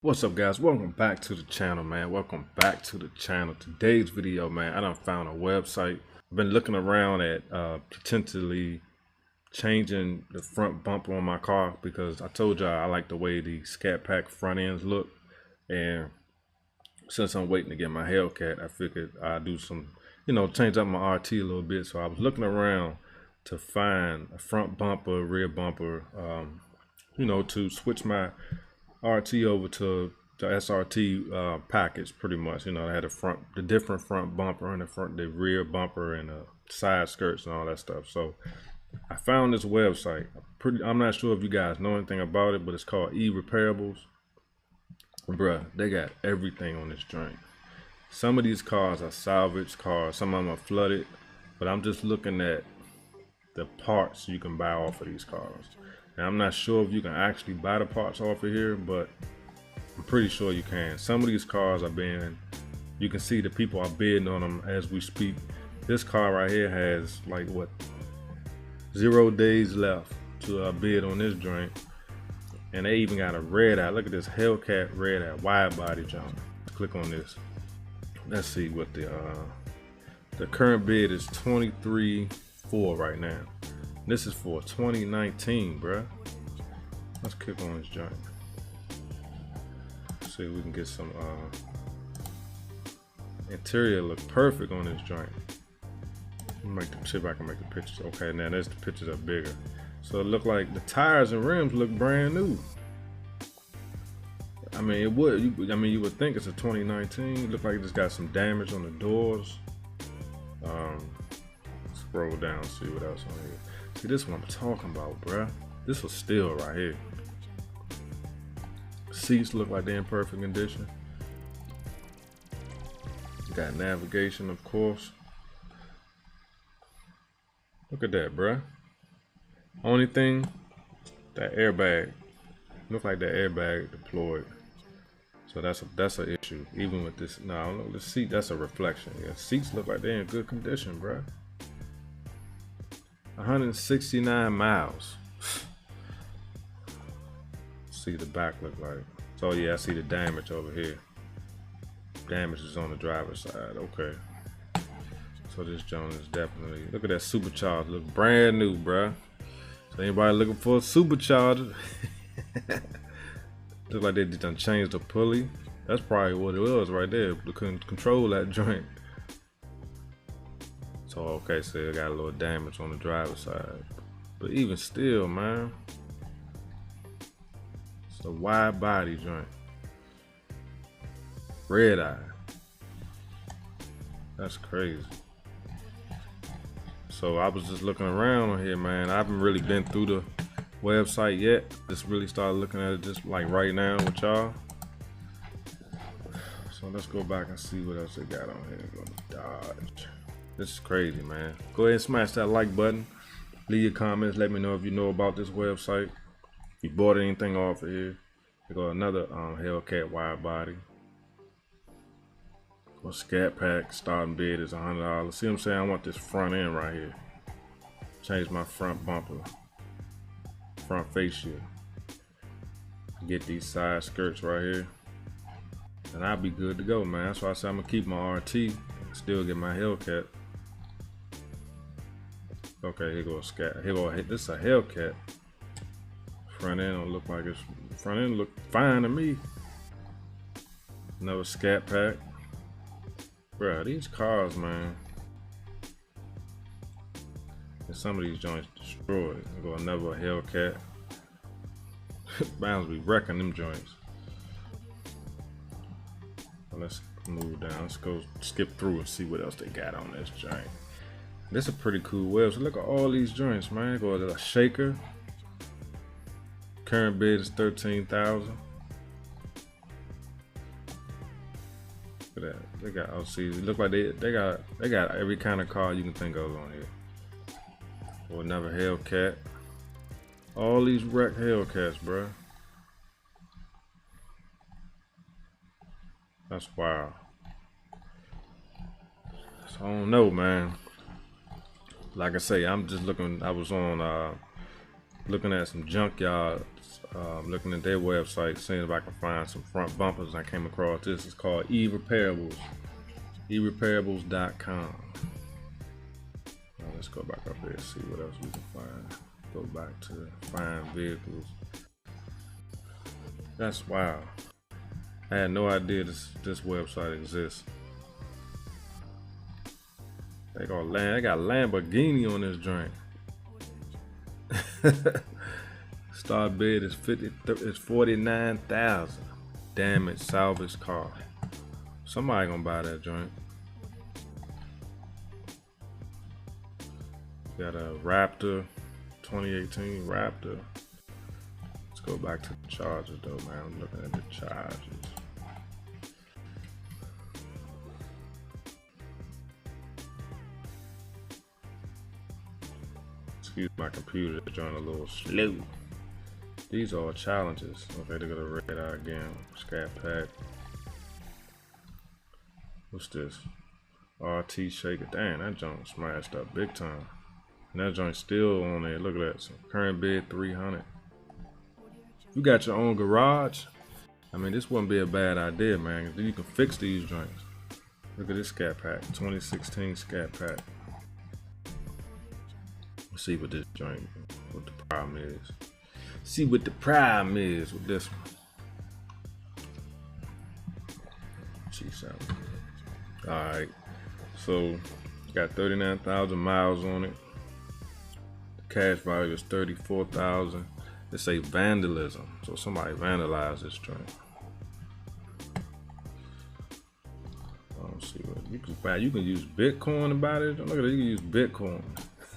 What's up, guys? Welcome back to the channel, man. Welcome back to the channel. Today's video, man, I done found a website. I've been looking around at potentially changing the front bumper on my car because I told y'all I like the way the Scatpack front ends look, and since I'm waiting to get my Hellcat, I figured I'd do some, change up my RT a little bit. So I was looking around to find a front bumper, rear bumper, to switch my RT over to the SRT package, pretty much. I had the different front bumper and the rear bumper and the side skirts and all that stuff. So I found this website. I'm not sure if you guys know anything about it, but it's called eRepairables. Bruh, they got everything on this joint. Some of these cars are salvage cars, some of them are flooded, but I'm just looking at the parts you can buy off of these cars. And I'm not sure if you can actually buy the parts off of here, but I'm pretty sure you can. Some of these cars are you can see the people are bidding on them as we speak. This car right here has like 0 days left to bid on this joint. And they even got a Redeye. Look at this Hellcat Redeye Widebody jump. Click on this. Let's see what the current bid is. 23.4 right now. This is for 2019, bruh. Let's click on this joint. See if we can get some interior look perfect on this joint. See if I can make the pictures. Okay, now the pictures are bigger. So it look like the tires and rims look brand new. I mean, it would. You would think it's a 2019. It look like it just got some damage on the doors. Scroll down, see what else on here. See, this is what I'm talking about, bruh. This was steel right here. Seats look like they're in perfect condition. Got navigation, of course. Look at that, bruh. Only thing, that airbag. Look like that airbag deployed. So that's an issue. Even with this, no, the seat, that's a reflection. Yeah, seats look like they're in good condition, bruh. 169 miles. See the back look like. So yeah, I see the damage over here. Damage is on the driver's side. Okay. So this joint is definitely, look at that supercharger. Look brand new, bruh. So anybody looking for a supercharger? Look like they just done changed the pulley. That's probably what it was right there. They couldn't control that joint. So okay, so it got a little damage on the driver's side. But even still, man. It's a wide body joint. Redeye. That's crazy. So I was just looking around on here, man. I haven't really been through the website yet. Just really started looking at it just like right now with y'all. So let's go back and see what else they got on here. Go to Dodge. This is crazy, man. Go ahead and smash that like button. Leave your comments. Let me know if you know about this website. If you bought anything off of here. We got another Hellcat wide body. Or Scatpacks. Starting bid is $100. See what I'm saying? I want this front end right here. Change my front bumper. Front fascia. Get these side skirts right here. And I'll be good to go, man. That's why I said I'm gonna keep my RT and still get my Hellcat. Okay, here goes this is a Hellcat. Front end don't look like it's front end look fine to me. Another Scatpack. Bruh, these cars, man. And some of these joints destroyed. Go another Hellcat. Bounds be wrecking them joints. Well, let's move down. Let's go skip through and see what else they got on this joint. This is a pretty cool web. So look at all these joints, man. Go to a shaker. Current bid is $13,000. Look at that. They got LCs. Look like they got every kind of car you can think of on here. Or another Hellcat. All these wrecked Hellcats, bro. That's wild. So I don't know, man. Like I say, I'm just looking. I was on looking at some junkyards, looking at their website, seeing if I can find some front bumpers. I came across this. It's called eRepairables, eRepairables.com. Let's go back up there and see what else we can find. Go back to find vehicles. That's wild. I had no idea this website exists. They got Lamborghini on this joint. Start bid is $49,000. Damaged salvage car. Somebody gonna buy that joint. Got a Raptor, 2018 Raptor. Let's go back to the Chargers though, man. I'm looking at the Chargers. Excuse my computer, it's joining a little slow. These are all challenges. Okay, they got a Redeye again. Scatpacks. What's this? RT shaker. Dang, that joint smashed up big time. And that joint's still on there. Look at that. So current bid 300. You got your own garage. I mean, this wouldn't be a bad idea, man. You can fix these joints. Look at this Scatpack, 2016 Scatpack. Let's see what this joint, what the problem is. See what the problem is with this one. All right, so got 39,000 miles on it. The cash value is 34,000. They say vandalism, so somebody vandalized this joint. I don't see what you can buy. You can use Bitcoin to buy this. Look at that. You can use Bitcoin.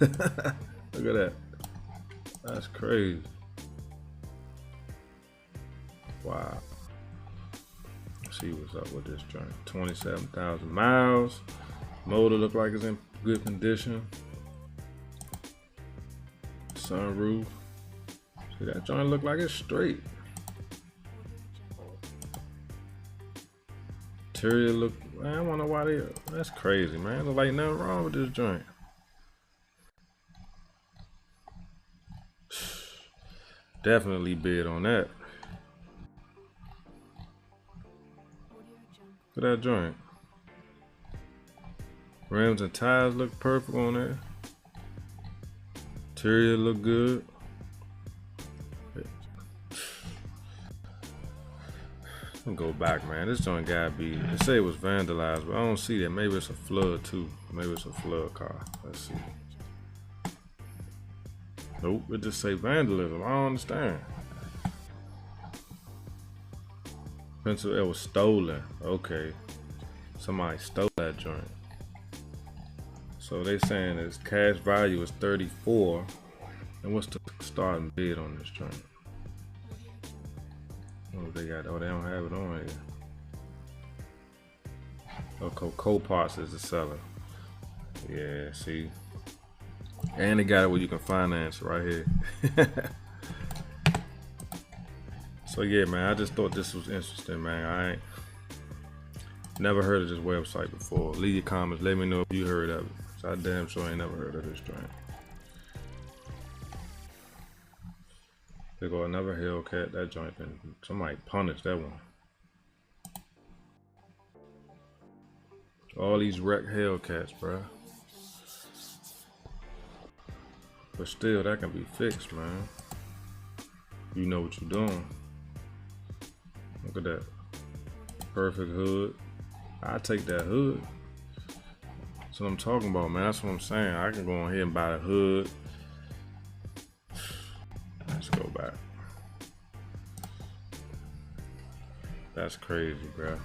Look at that. That's crazy. Wow. Let's see what's up with this joint. 27,000 miles. Motor look like it's in good condition. Sunroof. See, that joint look like it's straight. Interior look, man, I wonder why they, that's crazy, man. Look like nothing wrong with this joint. Definitely bid on that. Look at that joint. Rims and tires look perfect on there. Interior look good. I'm gonna go back, man. This joint gotta be, they say it was vandalized, but I don't see that. Maybe it's a flood too. Maybe it's a flood car. Let's see. Nope, it just say vandalism. I don't understand. Pencil, it was stolen. Okay. Somebody stole that joint. So they saying its cash value is 34. And what's the starting bid on this joint? Oh, they got, oh, they don't have it on here. Okay, Coparts is the seller. Yeah, see. And they got it where you can finance right here. So yeah, man, I just thought this was interesting, man. I ain't never heard of this website before. Leave your comments, let me know if you heard of it. So I damn sure ain't never heard of this joint. There go another Hellcat. That joint been, somebody punished that one. All these wrecked Hellcats, bro. But still, that can be fixed, man. You know what you're doing. Look at that. Perfect hood. I take that hood. That's what I'm talking about, man. That's what I'm saying. I can go on here and buy the hood. Let's go back. That's crazy, bro.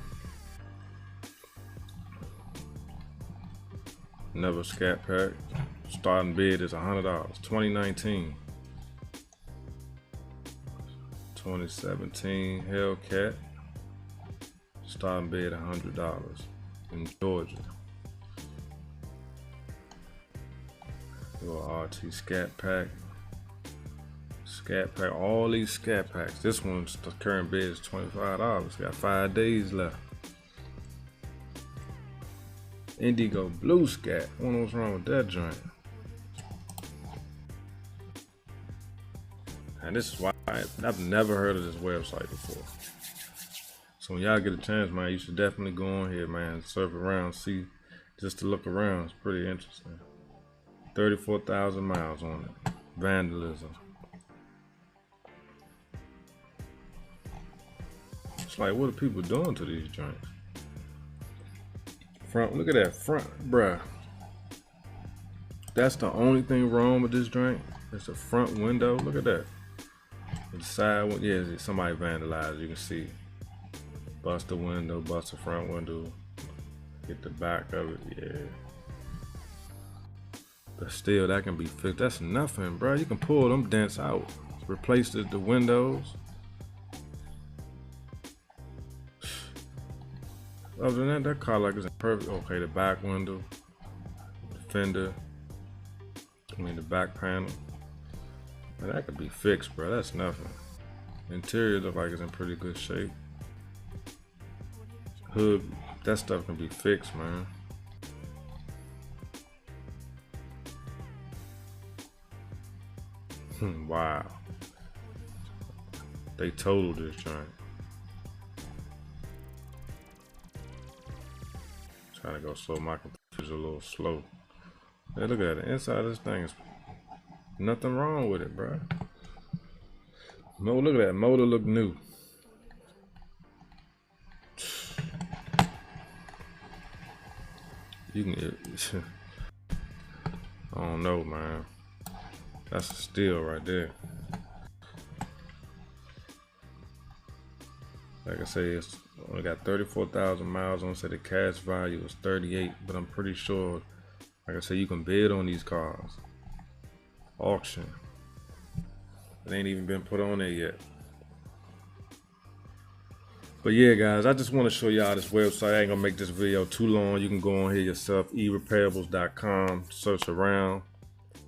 Another Scatpack. Starting bid is $100. 2019. 2017 Hellcat. Starting bid $100 in Georgia. Little RT Scatpack. Scatpack, all these Scatpacks. This one's the current bid is $25. Got 5 days left. Indigo Blue Scat. I wonder what's wrong with that joint. And this is why I've never heard of this website before. So when y'all get a chance, man, you should definitely go on here, man, surf around, see, just to look around. It's pretty interesting. 34,000 miles on it. Vandalism. It's like, what are people doing to these joints? Front, look at that front, bruh. That's the only thing wrong with this joint. It's the front window. Look at that. The side one, yeah, somebody vandalized. You can see. Bust the window, bust the front window. Get the back of it, yeah. But still, that can be fixed. That's nothing, bro. You can pull them dents out. Replace the windows. Other than that, that car like is perfect. Okay, the back window, the fender, the back panel. Man, that could be fixed, bro. That's nothing. Interior look like it's in pretty good shape. Hood, that stuff can be fixed, man. Wow. They totaled this joint. Trying to go slow, my computer's a little slow. Hey, look at that. The inside of this thing is nothing wrong with it, bro. Look at that. Motor look new. You can get, I don't know, man. That's a steal right there. Like I say, it's only got 34,000 miles on. Say the cash value is 38, but I'm pretty sure, like I say, you can bid on these cars. Auction. It ain't even been put on there yet. But yeah, guys, I just want to show y'all this website. I ain't gonna make this video too long. You can go on here yourself, erepairables.com, search around.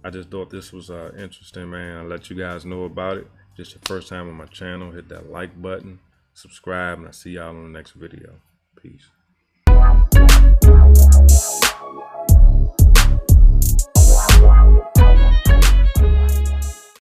I just thought this was interesting, man. I'll let you guys know about it. If it's your first time on my channel, hit that like button, subscribe, and I'll see y'all on the next video. Peace.